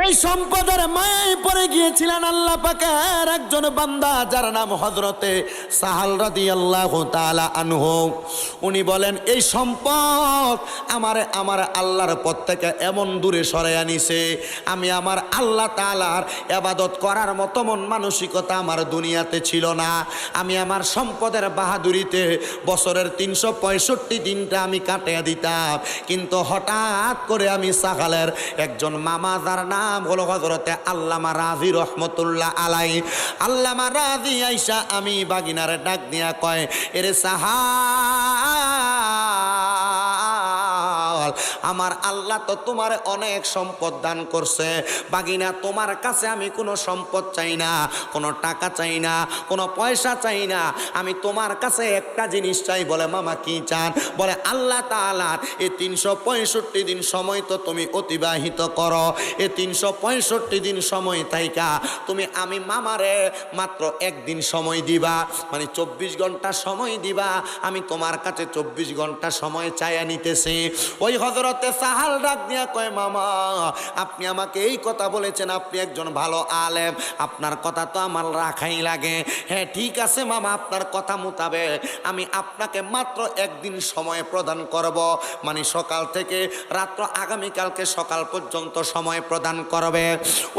এই সম্পদের মায়ায় পড়ে গিয়েছিলেন আল্লাহ পাকের একজন বান্দা, যার নাম হযরতে সাহাল রাদিয়াল্লাহু তাআলা আনহু। উনি বলেন, এই সম্পদ আমার আল্লাহর পথ থেকে এমন দূরে সরাইয়া নিছে, আমি আমার আল্লাহ তাআলার ইবাদত করার মতো মন মানসিকতা আমার দুনিয়াতে ছিল না। আমি আমার সম্পদের বাহাদুরিতে বছরের 365 দিনটা আমি কাটিয়ে দিতাম, কিন্তু হঠাৎ করে আমি সাহালের একজন মামা, যার নাম হলো হযরতে আল্লামা রাজি রহমতুল্লাহ আলাই। আল্লামা রাজি আইসা আমি বাগিনারে ডাক দিয়া কয়, এরে সাহাল, আমার আল্লাহ তো তোমার অনেক সম্পদ দান করছে বাগিনা, তোমার কাছে আমি কোনো সম্পদ চাই না, কোনো টাকা চাই না, কোনো পয়সা চাই না, আমি তোমার কাছে একটা জিনিস চাই। বলে, মামা কি চান? বলে, আল্লাহ তাআলার এই 365 দিন সময় তো তুমি অতিবাহিত করো, এই 365 দিন সময় থাইকা তুমি আমি মামারে মাত্র একদিন সময় দিবা, মানে 24 ঘন্টা সময় দিবা। আমি তোমার কাছে 24 ঘন্টা সময় চাইয়া নিতেছি। ওই হযরতে সাহাল ডাক দিয়া কয়, মামা আপনি আমাকে এই কথা বলেছেন, আপনি একজন ভালো আলেম, আপনার কথা তো আমার রাখাই লাগে। হ্যাঁ ঠিক আছে মামা, আপনার কথা মোতাবেক আমি আপনাকে মাত্র একদিন সময় প্রদান করব, মানে সকাল থেকে রাত্র আগামীকালকে সকাল পর্যন্ত সময় প্রদান করবে।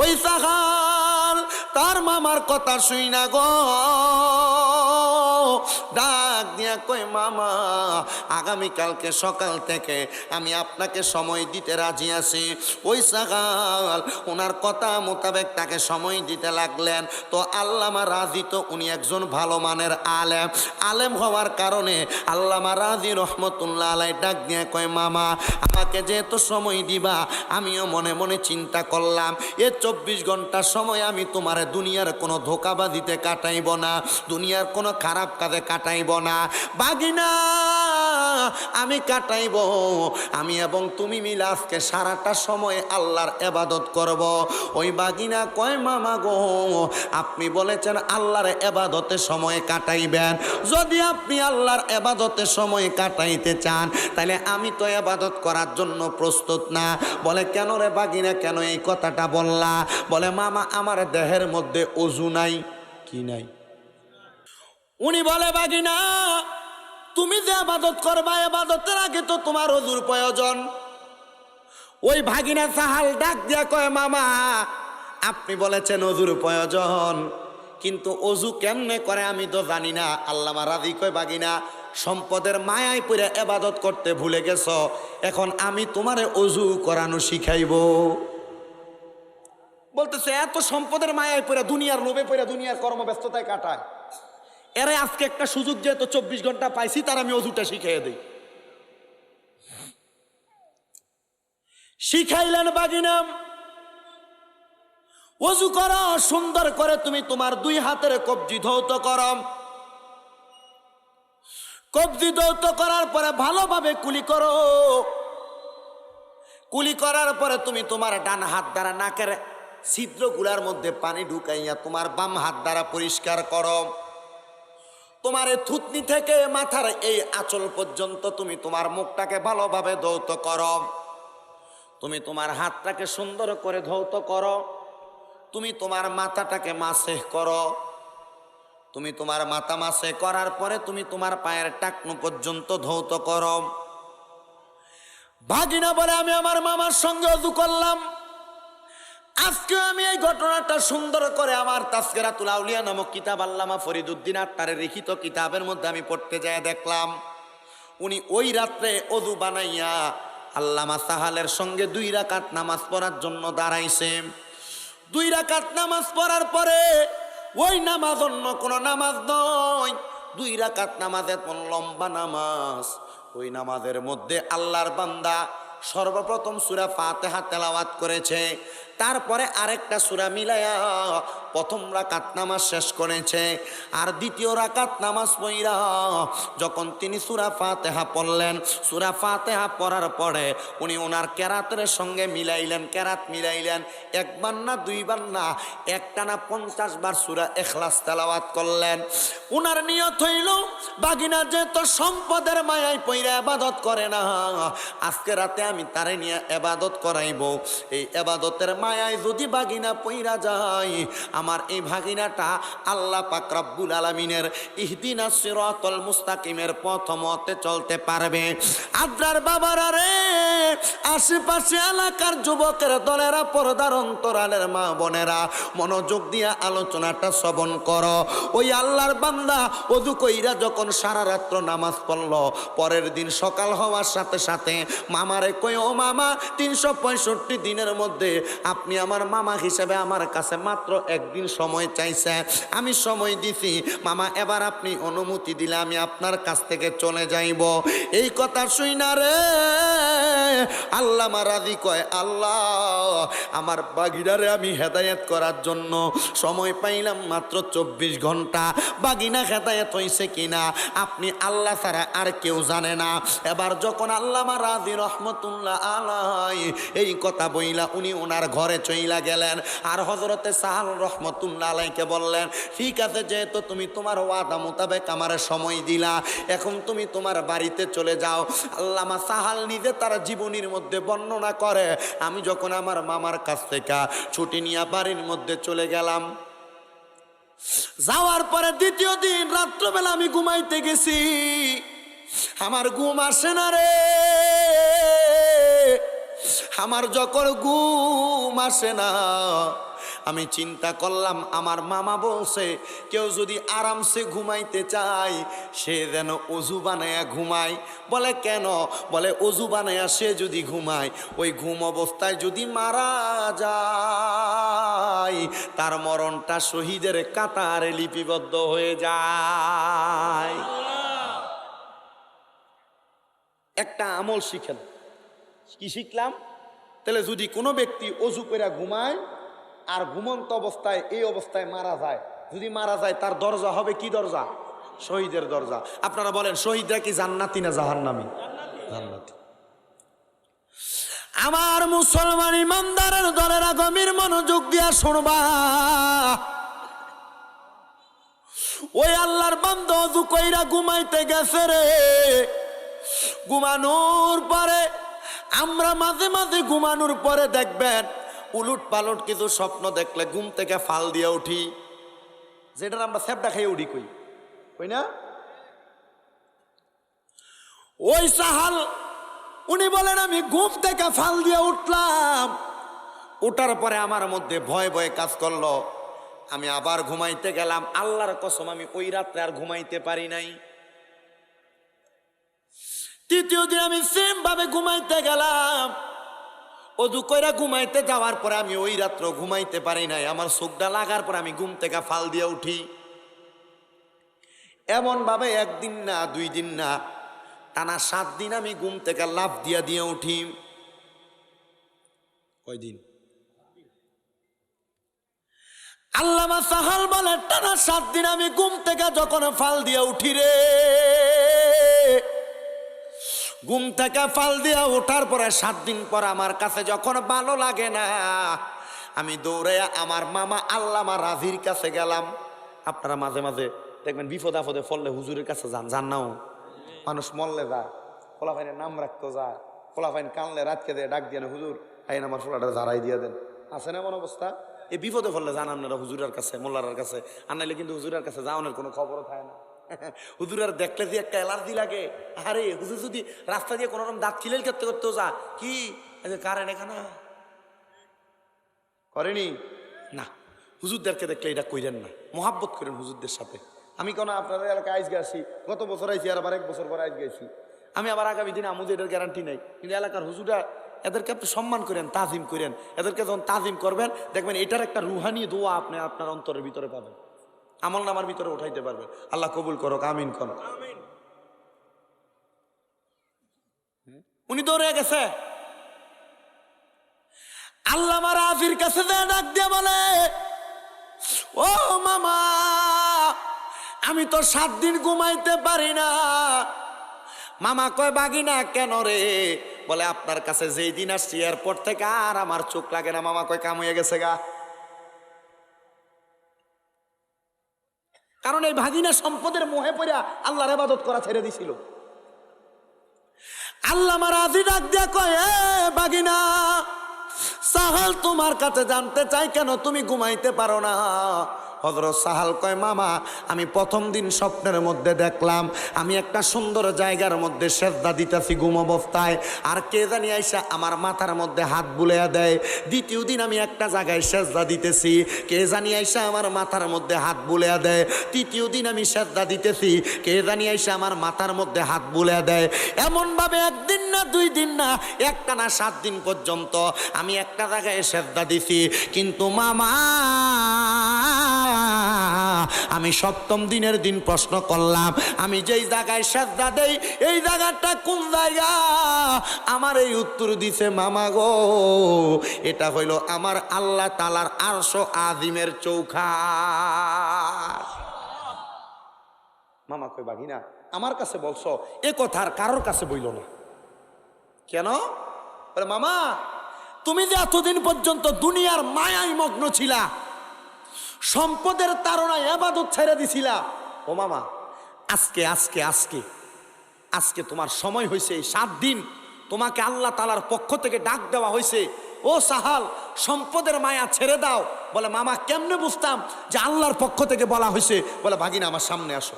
ওই সাহাল তার মামার কথা শুই না গো ডাক দিয়া কই, মামা আগামীকালকে সকাল থেকে আমি আপনাকে সময় দিতে রাজি আছি। ওই সাগাল ওনার কথা মোতাবেক তাকে সময় দিতে লাগলেন। তো আল্লামা রাজি তো উনি একজন ভালো মানের আলেম হওয়ার কারণে আল্লামা রাজি রহমতুল্লাহ আলাই ডাক দিয়ে কয়, মামা আমাকে যেহেতু সময় দিবা, আমিও মনে মনে চিন্তা করলাম এ 24 ঘন্টার সময় আমি তোমার দুনিয়ার কোনো ধোঁকাবাজিতে কাটাইব না, দুনিয়ার কোনো খারাপ কাজে কাটাইব না বাগিনা, আমি কাটাইব, আমি এবং তুমি মিলে আজকে সারাটা সময় আল্লাহর ইবাদত করব। ওই বাগিনা কয়, মামা গো আপনি বলেছেন আল্লাহর ইবাদতে সময় কাটাইবেন, যদি আপনি আল্লাহর ইবাদতে সময় কাটাইতে চান তাহলে আমি তো ইবাদত করার জন্য প্রস্তুত না। বলে, কেন রে বাগিনা, কেন এই কথাটা বললা? বলে, মামা আমার দেহের মধ্যে ওযু নাই। কি নাই? উনি বলে, বাগিনা তুমি যে ইবাদত করবা, ইবাদতের আগে তো তোমার ওযুর প্রয়োজন। ওই ভাগিনা সাহাল ডাক দিয়া কয়, মামা আপনি বলেছেন ওযুর প্রয়োজন, কিন্তু ওযু কেমনে করে আমি তো জানি না। আল্লামা রাজি কয়, বাগিনা সম্পদের মায়ায় পড়ে ইবাদত করতে ভুলে গেছো, এখন আমি তোমারে ওযু করানো শিখাইব। বলতেছে এত সম্পদের মায়ায় পড়ে, দুনিয়ার লোভে পড়ে, দুনিয়ার কর্মব্যস্ততায় কাটায়, এরে আজকে একটা সুযোগ যেহেতু 24 ঘন্টা পাইছি, তার আমি ওযুটা শিখাইয়া দিই। শিখাইলেন বাগিনা, ওযু করো সুন্দর করে, তুমি তোমার 2 হাতের কবজি ধৌত করো, কবজি ধৌত করার পরে ভালোভাবে কুলি করো, কুলি করার পরে তুমি তোমার ডান হাত দ্বারা নাকের ছিদ্রগুলার মধ্যে পানি ঢুকাইয়া তোমার বাম হাত দ্বারা পরিষ্কার করো। তোমার এই থুতনি থেকে মাথার এই আঁচল পর্যন্ত তুমি তোমার মুখটাকে ভালোভাবে ধৌত করো, তুমি তোমার হাতটাকে সুন্দর করে ধৌত করো, তুমি তোমার মাথাটাকে মাসেহ করো, তুমি তোমার মাথা মাসে করার পরে তুমি তোমার পায়ের টাকনু পর্যন্ত ধৌত করো। ভাগিনা বলে, আমি আমার মামার সঙ্গে ওযু করলাম, আজকে আমি এই ঘটনাটা সুন্দর করে আমার তাজকিরাতুল আউলিয়া নামক কিতাব আল্লামা ফরিদউদ্দিন আত্তারের লিখিত কিতাবের মধ্যে আমি পড়তে যায় দেখলাম, উনি ওই রাত্রে ওযু বানাইয়া আল্লামা সাহালের সঙ্গে 2 রাকাত নামাজ পড়ার জন্য দাঁড়াইছে। 2 রাকাত নামাজ পড়ার পরে ওই নামাজ অন্য কোনো নামাজ নয়, 2 রাকাত নামাজ এত লম্বা নামাজ। ওই নামাজের মধ্যে আল্লাহর বান্দা সর্বপ্রথম সূরা ফাতিহা তেলাওয়াত করেছে, তারপরে আরেকটা সূরা মিলায়া প্রথম রাকাত নামাজ শেষ করেছে, আর দ্বিতীয় রাকাত নামাজ পড়া যখন তিনি সূরা ফাতিহা পড়লেন, সূরা ফাতিহা পড়ার পরে উনি ওনার কেরাতের সঙ্গে মিলাইলেন, কেরাত মিলাইলেন, 1 বার না 2 বার না, একটানা 50 বার সূরা ইখলাস তেলাওয়াত করলেন। ওনার নিয়ত হইল বাগিনা যে তো সম্পদের মায়ায় পইরা ইবাদত করে না, আজকে রাতে আমি তারে নিয়ে এবাদত করাইব। এই এবাদতের মায়ায় যদি ভাগিনা পইরা যায়, আমার এই ভাগিনাটা আল্লাহ পাক রব্বুল আলামিনের ইহদিনাস সিরাতাল মুস্তাকিমের পথ মতে চলতে পারবে। আদ্রার বাবারা রে, আশেপাশে এলাকার যুবকের দলেরা, পর্দার অন্তরালের মা বোনেরা, মনোযোগ দিয়া আলোচনাটা শ্রবণ করো। ওই আল্লাহর বান্দা ওযু কইরা যখন সারা রাত্র নামাজ পড়ল, পরের দিন সকাল হওয়ার সাথে সাথে মামারে কই, ও মামা, 365 দিনের মধ্যে আপনি আমার মামা হিসেবে আমার কাছে মাত্র একদিন সময় চাইছে, আমি সময় দিছি মামা, এবার আপনি অনুমতি দিলে আমি আপনার কাছ থেকে চলে যাইব। এই কথা শুই না রে আল্লাহ রাজি কয়, আল্লাহ আমার বাগিনারে আমি হেদায়েত করার জন্য সময় পাইলাম মাত্র 24 ঘন্টা। বাগিনা হেদায়েত হইছে কিনা আপনি আল্লাহ ছাড়া আর কেউ জানে না। এবার যখন আল্লামা রাজি রহমতুল্লাহ আলাই এই কথা বইলা উনি ওনার ঘরে চইলা গেলেন, আর হযরতে সাহাল রহমতুল্লাহ আলাইকে বললেন, ঠিক আছে, যেহেতু তুমি তোমার ওয়াদা মোতাবেক আমার সময় দিলা, এখন তুমি তোমার বাড়িতে চলে যাও। আল্লামা সাহাল নিজে তার জীবনীর মধ্যে বর্ণনা করে, আমি যখন আমার মামার কাছ থেকে ছুটি নিয়ে বাড়ির মধ্যে চলে গেলাম, যাওয়ার পরে দ্বিতীয় দিন রাত্রবেলা আমি ঘুমাইতে গেছি, আমার ঘুম আসে না রে। আমার যখন ঘুম আসে না, আমি চিন্তা করলাম, আমার মামা বলছে কেউ যদি আরামসে ঘুমাইতে চায় সে যেন অজু বানায়া ঘুমায়। বলে কেন? বলে অজু বানায়া সে যদি ঘুমায়, ওই ঘুম অবস্থায় যদি মারা যায় তার মরণটা শহীদের কাতারে লিপিবদ্ধ হয়ে যায়। একটা আমল শিখেন। কি শিখলাম? তাহলে যদি কোনো ব্যক্তি অজু করে ঘুমায় আর ঘুমন্ত অবস্থায় এই অবস্থায় মারা যায়, যদি মারা যায় তার দরজা হবে কি দরজা? শহীদের দরজা। আপনারা বলেন শহীদরা কি জান্নাতি না জাহান্নামী? জান্নাতি। আমার মুসলমান ইমানদারের দলেরা গভীর মনোযোগ দিয়া শুনবা। ওই আল্লাহর বান্দা অজু কইরা ঘুমাইতে গেছে রে। ঘুমানোর পরে আমরা মাঝে মাঝে ঘুমানোর পরে দেখবেন উলুট পালট কিছু স্বপ্ন দেখলে ঘুম থেকে ফাল দিয়ে উঠি, যেটার আমরা স্যাপটা খেয়ে উঠি, কই না? ওই সাহাল উনি বলেন আমি ঘুম থেকে ফাল দিয়ে উঠলাম, উঠার পরে আমার মধ্যে ভয় ভয় কাজ করলো, আমি আবার ঘুমাইতে গেলাম। আল্লাহর কসম আমি ওই রাত্রে আর ঘুমাইতে পারি নাই। তৃতীয় দিন আমি সেম ভাবে ঘুমাইতে গেলাম, অজু কইরা ঘুমাইতে যাওয়ার পরে আমি ওই রাত্র ঘুমাইতে পারি নাই। আমার চোখটা লাগার পর আমি ঘুম থেকে ফাল দিয়ে উঠি। এমন ভাবে একদিন না, 2 দিন না, টানা 7 দিন আমি ঘুম থেকে লাফ দিয়া দিয়ে উঠি। কয়দিন? আল্লামা সাহাল বলে টানা 7 দিন আমি ঘুম থেকে যখন ফাল দিয়ে উঠি রে, ঘুম থেকে ফাল দিয়া ওঠার পরে 7 দিন পর আমার কাছে যখন ভালো লাগে না, আমি দৌড়াইয়া আমার মামা আল্লামা রাজির কাছে গেলাম। আপনারা মাঝে মাঝে দেখবেন বিপদ আপদে পড়লে হুজুরের কাছে যান, যান নাও? মানুষ মরলে যায়, ফোলাফাইনের নাম রাখতে যায়, ফোলাফাইন কানলে রাতকে দিয়ে ডাক দিয়ে না, হুজুর আইন আমার ফোলাটা ঝাড়াই দিয়ে দেন। আছে না এমন অবস্থা? এই বিপদে পড়লে যান আপনারা হুজুরের কাছে, মোল্লার কাছে। আর নাইলে কিন্তু হুজুরের কাছে যাওয়ানোর কোনো খবরও থাকে না। হুজুরের দেখলে যে একটা অ্যালার্জি লাগে। আরে হুজুর যদি রাস্তা দিয়ে কোনো রকম দাঁত খিলেল করতে করতেও যা, কি কারেন্ট এখানে করেনি না, হুজুরদেরকে দেখলে এটা কইরেন না, মোহাব্বত করেন হুজুরদের সাথে। আমি কোনো আপনাদের এলাকায় আইস গেছি, গত বছর আইছি, আর আবার 1 বছর পরে আইস গেছি। আমি আবার আগামী দিনে আমুদের এটার গ্যারান্টি নাই, কিন্তু এলাকার হুজুরা এদেরকে আপনি সম্মান করেন, তাজিম করেন। এদেরকে যখন তাজিম করবেন দেখবেন এটার একটা রুহানি দোয়া আপনি আপনার অন্তরের ভিতরে পাবেন, আমল নামার ভিতরে উঠাইতে পারবেন। আল্লাহ কবুল করুক, আমিন কোন। উনি দৌড়ে গেছে, আল্লামা রাজির কাছে ডাক দিয়ে বলে, ও মামা, আমি তো 7 দিন ঘুমাইতে পারি না। মামা কয় বাগিনা কেন রে? বলে আপনার কাছে যেই দিন আসছি এয়ারপোর্ট থেকে আর আমার চোখ লাগে না। মামা কয় কাম হয়ে গেছে গা। কারণ এই ভাগিনা সম্পদের মোহে পড়া আল্লাহর ইবাদত করা ছেড়ে দিছিল। আল্লামা রাজি ডাক দিয়া কয়, এ বাগিনা সাহাল তোমার কাছে জানতে চাই কেন তুমি ঘুমাইতে পারো না? হযরত সাহাল কয়, মামা আমি প্রথম দিন স্বপ্নের মধ্যে দেখলাম আমি একটা সুন্দর জায়গার মধ্যে সেজদা দিতেছি ঘুম অবস্থায়, আর কে জানি আইসা আমার মাথার মধ্যে হাত বুলাইয়া দেয়। দ্বিতীয় দিন আমি একটা জায়গায় সেজদা দিতেছি, কে জানি আইসা আমার মাথার মধ্যে হাত বুলাইয়া দেয়। তৃতীয় দিন আমি সেজদা দিতেছি, কে জানি আইসা আমার মাথার মধ্যে হাত বুলাইয়া দেয়। এমনভাবে একদিন না দুই দিন না, একটানা 7 দিন পর্যন্ত আমি একটা জায়গায় সেজদা দিছি। কিন্তু মামা আমি সপ্তম দিনের দিন প্রশ্ন করলাম, আমি যেই জায়গায় সেজদা দেই এই জায়গাটা কোন জায়গা? আমার এই উত্তর দিছে, মামা গো এটা হইল আমার আল্লাহ তাআলার আরশ আজিমের চৌখাট। মামা কই, বাগিনা আমার কাছে বলছো, এ কথা আর কারোর কাছে বইল না কেন? বলে, মামা তুমি যে এতদিন পর্যন্ত দুনিয়ার মায়ায় মগ্ন ছিলা, সম্পদের তাড়নায় ইবাদত ছেড়ে দিছিলা, ও মামা আজকে আজকে আজকে আজকে তোমার সময় হয়েছে, 7 দিন তোমাকে আল্লাহ তাআলার পক্ষ থেকে ডাক দেওয়া হয়েছে, ও সাহাল সম্পদের মায়া ছেড়ে দাও। বলে, মামা কেমনে বুঝতাম যে আল্লাহর পক্ষ থেকে বলা হয়েছে? বলে, ভাগিনা আমার সামনে আসো।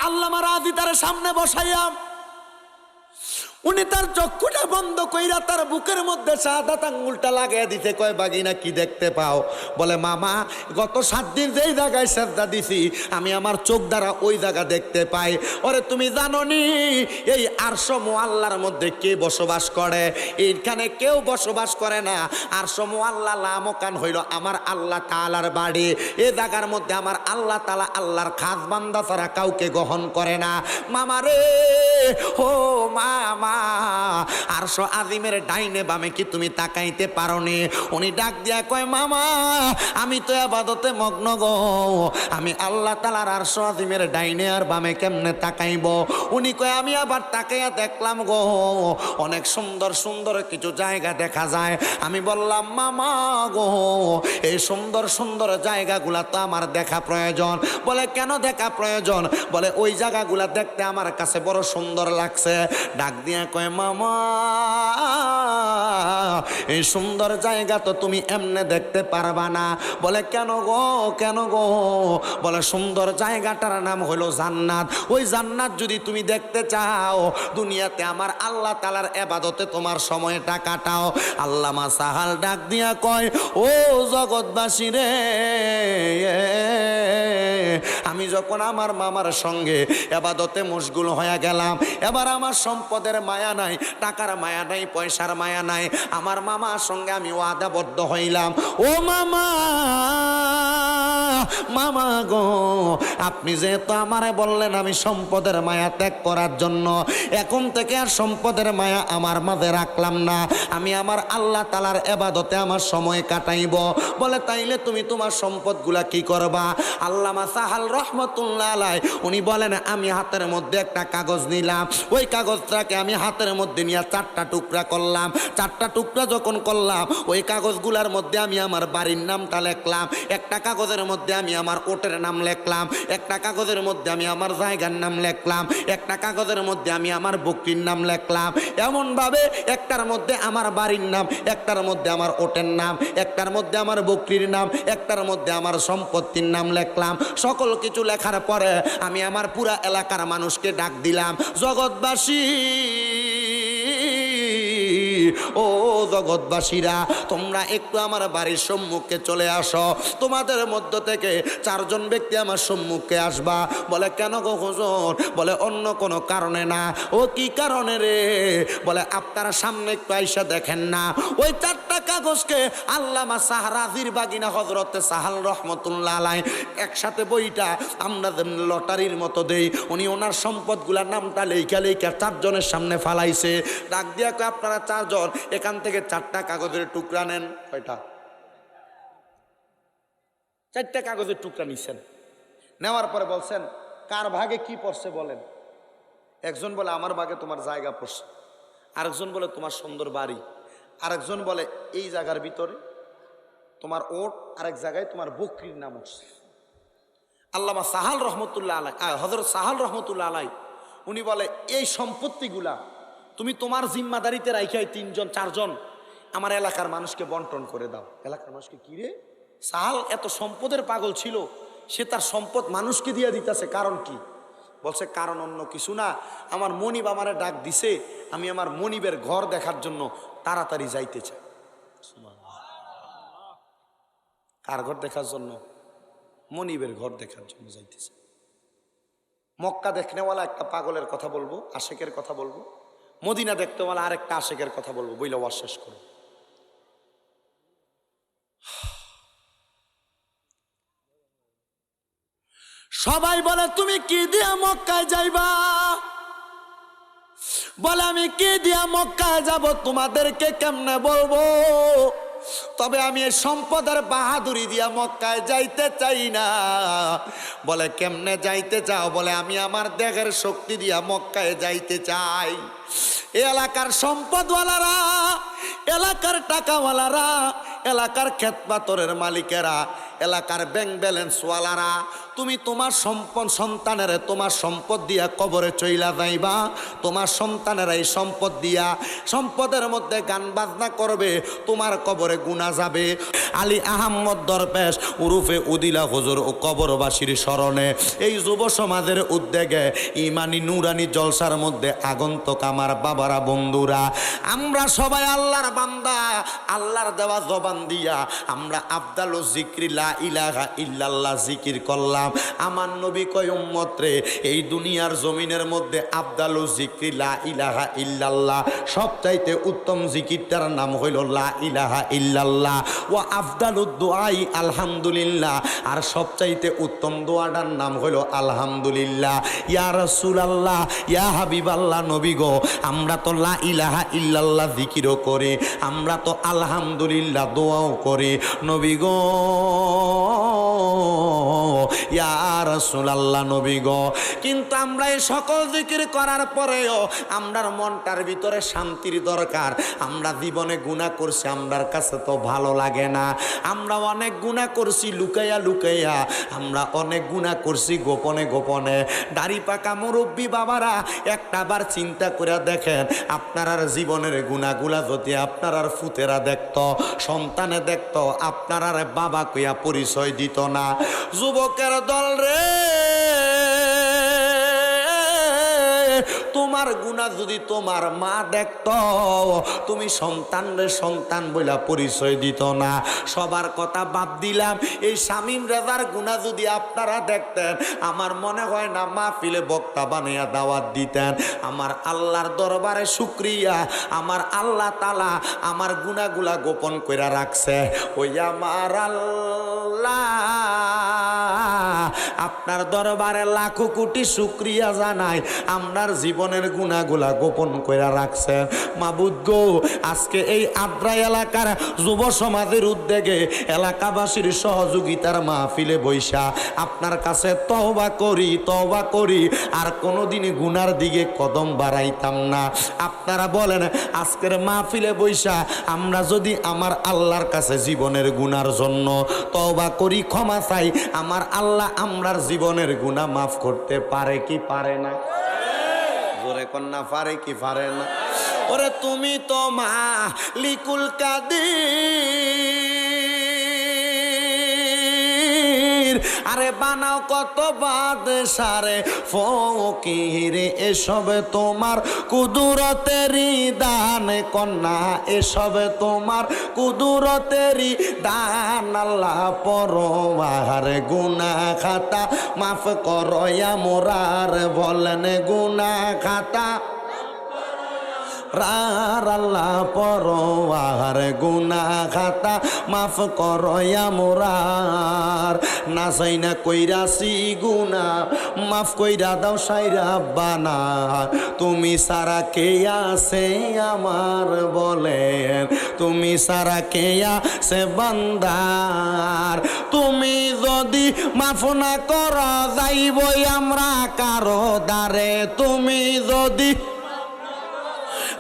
আল্লামা রাজি তার সামনে বসাইয়া উনি তার চক্ষুটা বন্ধ কইরা তার বুকের মধ্যে শাহাদাত আঙ্গুলটা লাগাইয়া দিতে কয়, বাগিনা কি দেখতে পাও? বলে, মামা গত 7 দিন যেই জায়গায় সেজদা দিছি আমি আমার চোখ দ্বারা ওই জায়গা দেখতে পাই। ওরে তুমি জানো নি এই আরশ মুআল্লার মধ্যে কে বসবাস করে? এইখানে কেউ বসবাস করে না। আরশ মুআল্লা লামকান হইল আমার আল্লাহ তাআলার বাড়ি। এই জায়গার মধ্যে আমার আল্লাহ তাআলা আল্লাহর খাস বান্দা ছাড়া কাউকে গ্রহণ করে না। মামা রে, ও মামা আরশ আজিমের ডাইনে বামে কি তুমি তাকাইতে পারো নি? উনি ডাক দিয়া কয়, মামা আমি তো ইবাদতে মগ্ন গো, আমি আল্লাহ তাআলার আরশ আজিমের ডাইনে আর বামে কেমনে তাকাইব? উনি কয়, আমি আবার তাকাইয়া দেখলাম গো অনেক সুন্দর সুন্দর কিছু জায়গা দেখা যায়। আমি বললাম, মামা গো এই সুন্দর সুন্দর জায়গাগুলা তো আমার দেখা প্রয়োজন। বলে, কেন দেখা প্রয়োজন? বলে, ওই জায়গাগুলা দেখতে আমার কাছে বড় সুন্দর লাগছে। ডাক দিয়া কয়, মামা এই সুন্দর জায়গা তো তুমি এমনে দেখতে পারবা না। বলে, কেন গো কেন গো? বলে, সুন্দর জায়গাটার নাম হলো জান্নাত। ওই জান্নাত যদি তুমি দেখতে চাও দুনিয়াতে আমার আল্লাহ তাআলার ইবাদতে তোমার সময়টা কাটাও। আল্লামা সাহাল ডাক দিয়া কয়, ও জগৎবাসী রে, আমি যখন আমার মামার সঙ্গে ইবাদতে মশগুল হয়ে গেলাম, এবার আমার সম্পদের মায়া নাই, টাকার মায়া নাই, পয়সার মায়া নাই, আমার মামার সঙ্গে আমি ওয়াদাবদ্ধ হইলাম। ও মামা, মামা গো আপনি যেহেতু আমারে বললেন আমি সম্পদের মায়া ত্যাগ করার জন্য, এখন থেকে আর সম্পদের মায়া আমার মাঝে রাখলাম না, আমি আমার আল্লাহ তাআলার ইবাদতে আমার সময় কাটাইব। বলে, তাইলে তুমি তোমার সম্পদগুলা কি করবা? আল্লামা সাহাল রহমতুল্লাহ আলাইহি উনি বলেন, আমি হাতের মধ্যে একটা কাগজ নিলাম, ওই কাগজটাকে আমি হাতের মধ্যে নিয়ে 4টা টুকরা করলাম। 4টা টুকরা যখন করলাম ওই কাগজগুলার মধ্যে আমি আমার বাড়ির নামটা লিখলাম, একটা কাগজের মধ্যে আমি আমার ওটের নাম লিখলাম, একটা কাগজের মধ্যে আমি আমার জায়গার নাম লিখলাম, একটা কাগজের মধ্যে আমি আমার বকরির নাম লিখলাম। এমনভাবে একটার মধ্যে আমার বাড়ির নাম, একটার মধ্যে আমার ওটের নাম, একটার মধ্যে আমার বকরির নাম, একটার মধ্যে আমার সম্পত্তির নাম লিখলাম। সকল কিছু লেখার পরে আমি আমার পুরা এলাকার মানুষকে ডাক দিলাম, জগৎবাসী ও জগৎবাসীরা, তোমরা একটু আমার বাড়ির সম্মুখে চলে আসো। তোমাদের মধ্য থেকে 4 জন ব্যক্তি আমার সম্মুখে আসবা। বলে, কেন গো হুজুর? বলে, অন্য কোনো কারণে না। ও কি কারণে রে? বলে, আপনারা সামনে একটু আইসা দেখেন না, ওই 4টা কাগজকে আল্লামা সাহারাজির বাগিনা হযরতে সাহাল রহমতুল্লাহ আলাইহি একসাথে বইটা আমরা লটারির মতো দেই, উনি ওনার সম্পদগুলার নামটা লেখা লেখা 4 জনের সামনে ফালাইছে। ডাক দিয়া কয়, আপনারা 4 জন এখান থেকে 4টা কাগজের টুকরা নেন। কয়টা? 4টা কাগজের টুকরা নিছেন। নেওয়ার পরে বলছেন, কার ভাগে কি পড়ছে বলেন। একজন বলে, আমার ভাগে তোমার জায়গা পড়ছে, আরেকজন বলে তোমার সুন্দর বাড়ি, আরেকজন বলে এই জায়গার ভিতরে তোমার ওট, আরেক জায়গায় তোমার বকরির নাম উঠছে। আল্লামা সাহাল রহমতুল্লাহ আলাইহি, হযরত সাহাল রহমতুল্লাহ আলাইহি উনি বলে এই সম্পত্তিগুলা তুমি তোমার জিম্মাদারিতে রাইখাই 3 জন 4 জন আমার এলাকার মানুষকে বন্টন করে দাও। এলাকার মানুষকে কি রে, সাল এত সম্পদের পাগল ছিল, সে তার সম্পদ মানুষকে দিয়ে দিতেছে, কারণ কি? বলছে কারণ অন্য কিছু না, আমার মনিব আমারে ডাক দিছে, আমি আমার মনিবের ঘর দেখার জন্য তাড়াতাড়ি যাইতে চাই। কার ঘর দেখার জন্য? মনিবের ঘর দেখার জন্য যাইতেছে। মক্কা দেখনেওয়ালা একটা পাগলের কথা বলবো, আশেকের কথা বলবো, মদিনা দেখতেওয়ালা আরেকটা আশেকের কথা বলবো, বইলা ওয়াজ শেষ করো। সবাই বলে তুমি কি দিয়া মক্কায় যাইবা? বলে আমি কি দিয়া মক্কায় যাব তোমাদেরকে কেমনে বলবো, তবে আমি এই সম্পদের বাহাদুরি দিয়া মক্কায় যাইতে চাই না। বলে কেমনে যাইতে চাও? বলে আমি আমার দেহের শক্তি দিয়া মক্কায় যাইতে চাই। এলাকার সম্পদওয়ালারা, এলাকার টাকাওয়ালারা, এলাকার ক্ষেত পাথরের মালিকেরা, এলাকার ব্যাংক ব্যালেন্সওয়ালারা, তুমি তোমার সন্তানের তোমার সম্পদ দিয়া কবরে চইলা যাইবা। তোমার সন্তানেরা এই সম্পদ দিয়া সম্পদের মধ্যে গান বাজনা করবে, তোমার কবরে গুনাহ যাবে। আলী আহমদ দরবেশ উরুফে উদিলা হুজুর ও কবরবাসীর স্মরণে এই যুব সমাজের উদ্যোগে ইমানি নুরানি জলসার মধ্যে আগন্তক আমার বাবারা, বন্ধুরা, আমরা সবাই আল্লাহর বান্দা, আল্লাহর দেওয়া জবান দিয়া আমরা আফদালু যিকরি লা ইলাহা ইল্লাল্লাহ জিকির করলাম। আমার নবী কয় উম্মত রে, এই দুনিয়ার জমিনের মধ্যে আফদালু যিকরি লা ইলাহা ইল্লাল্লাহ, সবচাইতে উত্তম জিকিরটার নাম হইল লা ইলাহা ইল্লাল্লাহ। ওয়া আফদালু দুআই আলহামদুলিল্লাহ, আর সবচাইতে উত্তম দোয়াটার নাম হইল আলহামদুলিল্লাহ। ইয়া রাসূলুল্লাহ, ইয়া হাবিবাল্লাহ, নবী গো, আমরা তো লা ইলাহা ইল্লাল্লাহ জিকিরও করি, আমরা তো আলহামদুলিল্লাহ দোয়াও করি। নবী গো, ইয়া রাসূলুল্লাহ, নবী গো, কিন্তু আমরা এই সকল জিকির করার পরেও আমরার মনটার ভিতরে শান্তির দরকার। আমরা জীবনে গুনাহ করছি, আমরার কাছে তো ভালো লাগে না। আমরা অনেক গুনাহ করছি লুকাইয়া লুকাইয়া, আমরা অনেক গুনাহ করছি গোপনে গোপনে। দাড়ি পাকা মুরব্বী বাবারা, একটাবার চিন্তা করে দেখেন, আপনার জীবনের গুনাহগুলা যদি আপনার ফুতেরা দেখত, সন্তানে দেখত, আপনার বাবা কইয়া পরিচয় দিত না। যুবকের দল রে, তোমার গুনাহ যদি তোমার মা দেখত, তুমি সন্তান রে সন্তান বইলা পরিচয় দিত না। সবার কথা বাদ দিলাম, এই শামীম রেজার গুনাহ যদি আপনারা দেখতেন, আমার মনে হয় না মাহফিলে বক্তা বানাইয়া দাওয়াত দিতেন। আমার আল্লাহর দরবারে শুকরিয়া, আমার আল্লাহ তাআলা আমার গুনাহগুলা গোপন কইরা রাখছে। ওই আমার আল্লাহ, আপনার দরবারে লাখো কোটি শুকরিয়া জানাই, আপনার জীবনের গুনাহগুলা গোপন কইরা রাখছেন। মাবুদ গো, আজকে এই আদ্রা এলাকার যুব সমাজের উদ্যোগে এলাকাবাসীর সহযোগিতার মাহফিলে বৈশা আপনার কাছে তওবা করি, তওবা করি, আর কোনোদিন গুনার দিকে কদম বাড়াইতাম না। আপনারা বলেন, আজকের মাহফিলে বৈশা আমরা যদি আমার আল্লাহর কাছে জীবনের গুনার জন্য তওবা করি, ক্ষমা চাই, আমার আল্লাহ আমরার জীবনের গুনাহ মাফ করতে পারে কি পারে না? জোরে কন্যা, পারে কি পারে না? ওরে তুমি তো মালিকুল কাদির, আরে বানাও কত বাদশারে ফকির, এসব তোমার কুদরতেরই দান কন্যা, এসব তোমার কুদরতেরই দান। আল্লাহ পরওয়ার গুনাহ খাতা মাফ করো মোরার, বলেন গুনাহ খাতা রার, আল্লাহ পরওয়ার গুনাহ খাতা মাফ করো মোরার। না চাই না কইরাছি গুনাহ, মাফ কইরা দাও সাইরা বানা, তুমি সারা কে আছে আমার বলেন, তুমি সারা কে আছে বান্দার। তুমি যদি মাফ না করো যাইবই আমরা কারো দ্বারে, তুমি যদি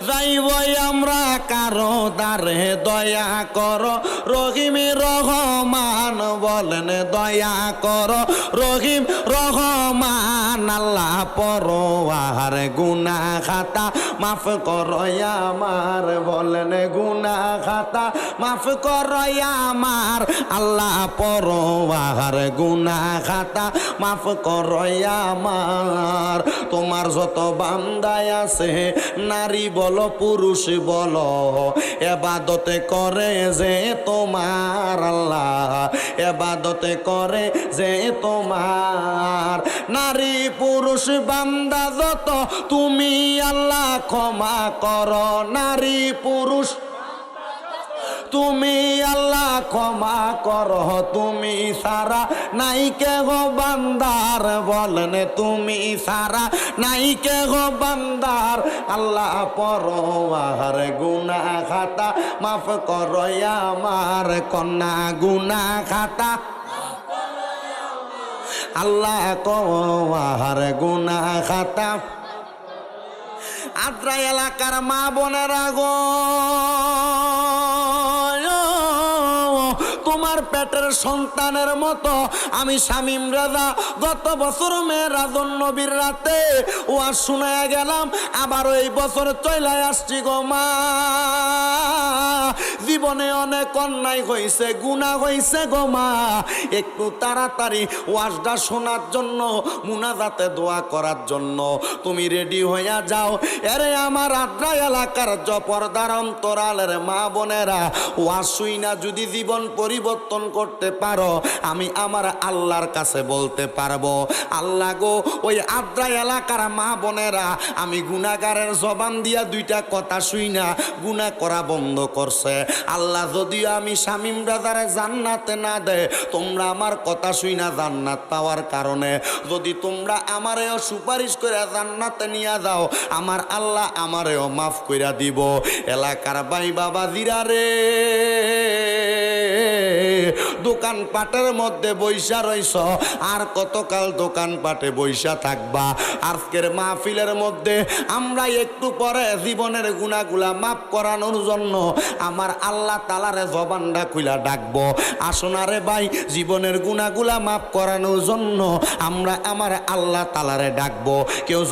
যাইবই আমরা কারো দারে দয়া করো রহিম রহমান বলেন দয়া করো রহিম রহমান আল্লাহ পরোয়ার গুনাহ খাতা মাফ করো আমার বলেন গুনাহ খাতা মাফ করো আমার আল্লাহ পরোয়ার গুনাহ খাতা মাফ করো আমার তোমার যত বান্দায় আছে নারী বলো পুরুষ বলো ইবাদতে করে যে তোমার আল্লাহ ইবাদতে করে যে তোমার নারী পুরুষ বান্দা যত তুমি আল্লাহ ক্ষমা করো নারী পুরুষ তুমি আল্লাহ ক্ষমা করো তুমি সারা নাই কে গো বান্দার বলেন তুমি সারা নাই কে গো বান্দার আল্লাহ পরোয়ার গুনাহ খাতা মাফ করো আমার কন্যা গুনাহ খাতা আল্লাহ পরোয়ার গুনাহ খাতা আদ্রা এলাকার মা বোনেরা গো তোমার পেটের সন্তানের মতো আমি শামীম রাজা গত বছর মেরাজুন নবীর রাতে ওয়াজ শুনায়া গেলাম আবার এই বছর চলে আসছি গো মা জীবনে অনেক অন্যায় হয়েছে গুনাহ হয়েছে গো মা একটু তাড়াতাড়ি ওয়াজটা শোনার জন্য মুনাজাতে দোয়া করার জন্য তুমি রেডি হইয়া যাও এরে আমার আদ্রা এলাকার জপরদার অন্তরালের মা বোনেরা ওয়াজ শুইনা যদি জীবন পরিবর্তন করতে পারো আমি আমার আল্লাহর কাছে বলতে পারবো আল্লাহ গো ওই আদ্রা এলাকার মা বোনেরা আমি গুনাহগারের জবান দিয়া দুইটা কথা শুইনা গুনাহ করা বন্ধ করছে আল্লাহ যদিও আমি শামীম রাজারে জান্নাতে না দেয় তোমরা আমার কথা শুইনা জান্নাত পাওয়ার কারণে যদি তোমরা আমারেও সুপারিশ করে জান্নাতে নিয়ে যাও আমার আল্লাহ আমারেও মাফ কইরা দিব এলাকার ভাই বাবা জিরা রে দোকান পাটের মধ্যে বইসা রইছ আর কতকাল দোকান পাটে বইসা থাকবা আজকের মাহফিলের মধ্যে আমরা একটু পরে জীবনের গুনাহগুলা মাফ করানোর জন্য আমার আল্লাহ তাআলারে জবানটা খুইলা ডাকবো আসোনারে ভাই জীবনের গুনাহগুলা মাফ করানোর জন্য আমরা আমার আল্লাহ তাআলারে ডাকবো কেউ